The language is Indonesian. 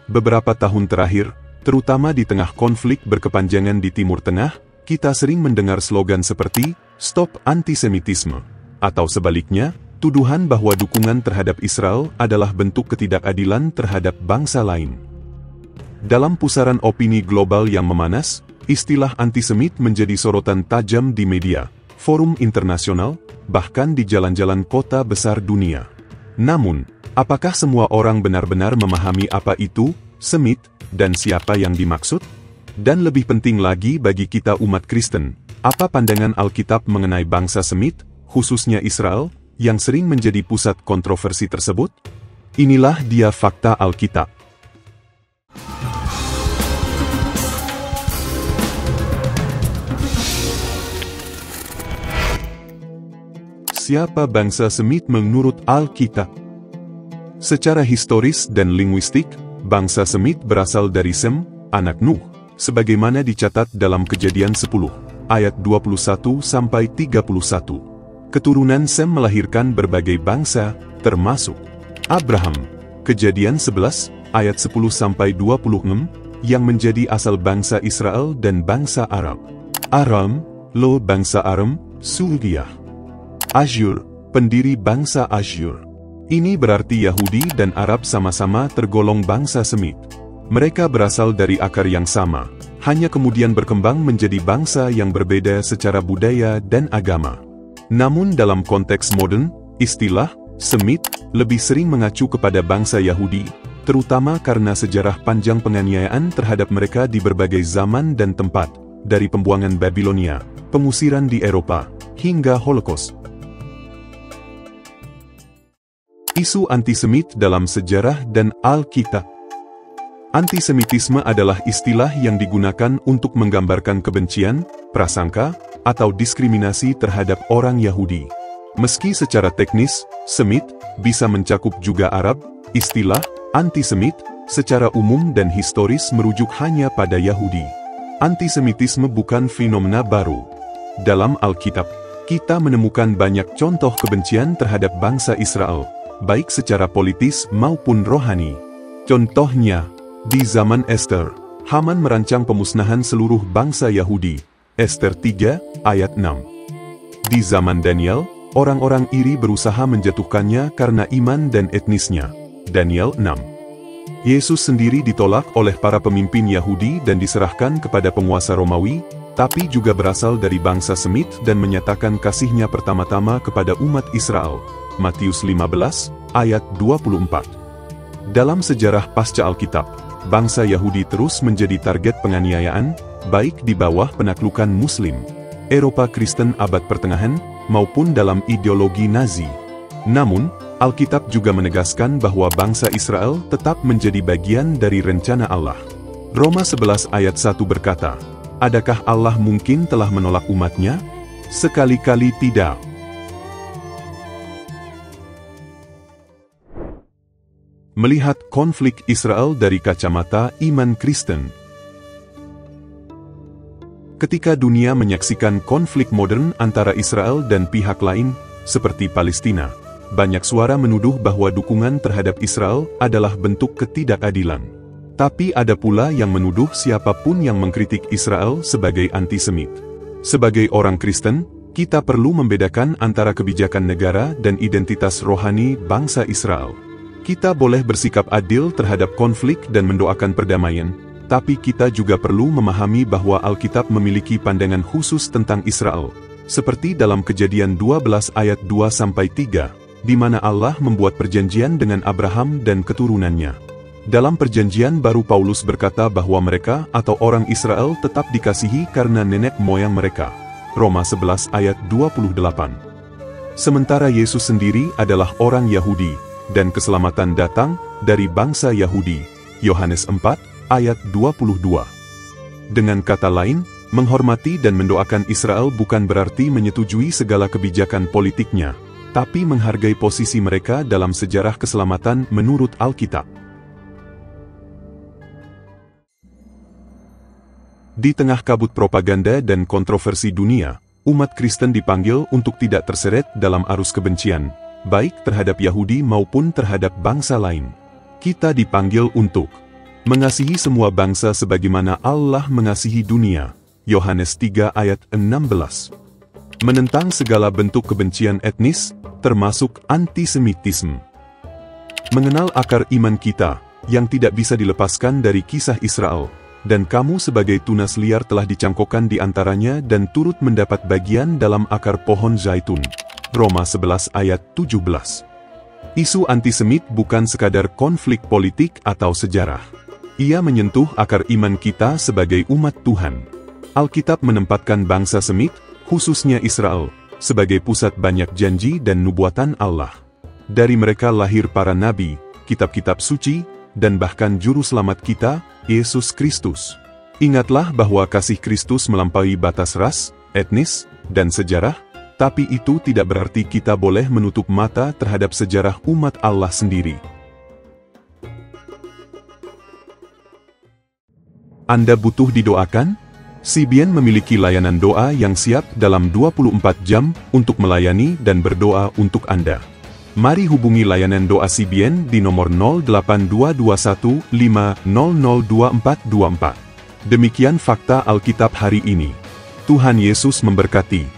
Beberapa tahun terakhir, terutama di tengah konflik berkepanjangan di Timur Tengah, kita sering mendengar slogan seperti "Stop Antisemitisme", atau sebaliknya, tuduhan bahwa dukungan terhadap Israel adalah bentuk ketidakadilan terhadap bangsa lain. Dalam pusaran opini global yang memanas, istilah antisemit menjadi sorotan tajam di media, forum internasional, bahkan di jalan-jalan kota besar dunia. Namun, apakah semua orang benar-benar memahami apa itu Semit dan siapa yang dimaksud? Dan lebih penting lagi bagi kita umat Kristen, apa pandangan Alkitab mengenai bangsa Semit, khususnya Israel, yang sering menjadi pusat kontroversi tersebut? Inilah dia fakta Alkitab. Siapa bangsa Semit menurut Alkitab? Secara historis dan linguistik, bangsa Semit berasal dari Sem, anak Nuh, sebagaimana dicatat dalam Kejadian 10, ayat 21-31. Keturunan Sem melahirkan berbagai bangsa, termasuk Abraham, Kejadian 11, ayat 10-26, yang menjadi asal bangsa Israel dan bangsa Arab. Aram, Lo bangsa Aram, Suriah. Asyur, pendiri bangsa Asyur. Ini berarti Yahudi dan Arab sama-sama tergolong bangsa Semit. Mereka berasal dari akar yang sama, hanya kemudian berkembang menjadi bangsa yang berbeda secara budaya dan agama. Namun dalam konteks modern, istilah Semit lebih sering mengacu kepada bangsa Yahudi, terutama karena sejarah panjang penganiayaan terhadap mereka di berbagai zaman dan tempat, dari pembuangan Babilonia, pengusiran di Eropa, hingga Holocaust. Isu antisemit dalam sejarah dan Alkitab. Antisemitisme adalah istilah yang digunakan untuk menggambarkan kebencian, prasangka, atau diskriminasi terhadap orang Yahudi. Meski secara teknis, Semit bisa mencakup juga Arab, istilah antisemit secara umum dan historis merujuk hanya pada Yahudi. Antisemitisme bukan fenomena baru. Dalam Alkitab, kita menemukan banyak contoh kebencian terhadap bangsa Israel, baik secara politis maupun rohani. Contohnya, di zaman Ester, Haman merancang pemusnahan seluruh bangsa Yahudi. Ester 3, ayat 6. Di zaman Daniel, orang-orang iri berusaha menjatuhkannya karena iman dan etnisnya. Daniel 6. Yesus sendiri ditolak oleh para pemimpin Yahudi dan diserahkan kepada penguasa Romawi, tapi juga berasal dari bangsa Semit dan menyatakan kasihnya pertama-tama kepada umat Israel. Matius 15, ayat 24. Dalam sejarah pasca Alkitab, bangsa Yahudi terus menjadi target penganiayaan, baik di bawah penaklukan Muslim, Eropa Kristen abad pertengahan, maupun dalam ideologi Nazi. Namun, Alkitab juga menegaskan bahwa bangsa Israel tetap menjadi bagian dari rencana Allah. Roma 11 ayat 1 berkata, "Adakah Allah mungkin telah menolak umatnya? Sekali-kali tidak." Melihat konflik Israel dari kacamata iman Kristen. Ketika dunia menyaksikan konflik modern antara Israel dan pihak lain, seperti Palestina, banyak suara menuduh bahwa dukungan terhadap Israel adalah bentuk ketidakadilan. Tapi ada pula yang menuduh siapapun yang mengkritik Israel sebagai antisemit. Sebagai orang Kristen, kita perlu membedakan antara kebijakan negara dan identitas rohani bangsa Israel. Kita boleh bersikap adil terhadap konflik dan mendoakan perdamaian, tapi kita juga perlu memahami bahwa Alkitab memiliki pandangan khusus tentang Israel, seperti dalam Kejadian 12 ayat 2-3, di mana Allah membuat perjanjian dengan Abraham dan keturunannya. Dalam perjanjian baru Paulus berkata bahwa mereka atau orang Israel tetap dikasihi karena nenek moyang mereka. Roma 11 ayat 28. Sementara Yesus sendiri adalah orang Yahudi, dan keselamatan datang dari bangsa Yahudi. Yohanes 4, ayat 22. Dengan kata lain, menghormati dan mendoakan Israel bukan berarti menyetujui segala kebijakan politiknya, tapi menghargai posisi mereka dalam sejarah keselamatan menurut Alkitab. Di tengah kabut propaganda dan kontroversi dunia, umat Kristen dipanggil untuk tidak terseret dalam arus kebencian, baik terhadap Yahudi maupun terhadap bangsa lain. Kita dipanggil untuk Mengasihi semua bangsa sebagaimana Allah mengasihi dunia. Yohanes 3 ayat 16. Menentang segala bentuk kebencian etnis, termasuk antisemitisme. Mengenal akar iman kita, yang tidak bisa dilepaskan dari kisah Israel, dan kamu sebagai tunas liar telah dicangkokkan di antaranya dan turut mendapat bagian dalam akar pohon zaitun. Roma 11 ayat 17. Isu antisemit bukan sekadar konflik politik atau sejarah. Ia menyentuh akar iman kita sebagai umat Tuhan. Alkitab menempatkan bangsa Semit, khususnya Israel, sebagai pusat banyak janji dan nubuatan Allah. Dari mereka lahir para nabi, kitab-kitab suci, dan bahkan juru selamat kita, Yesus Kristus. Ingatlah bahwa kasih Kristus melampaui batas ras, etnis, dan sejarah, tapi itu tidak berarti kita boleh menutup mata terhadap sejarah umat Allah sendiri. Anda butuh didoakan? CBN memiliki layanan doa yang siap dalam 24 jam untuk melayani dan berdoa untuk Anda. Mari hubungi layanan doa CBN di nomor 082215002424. Demikian fakta Alkitab hari ini. Tuhan Yesus memberkati.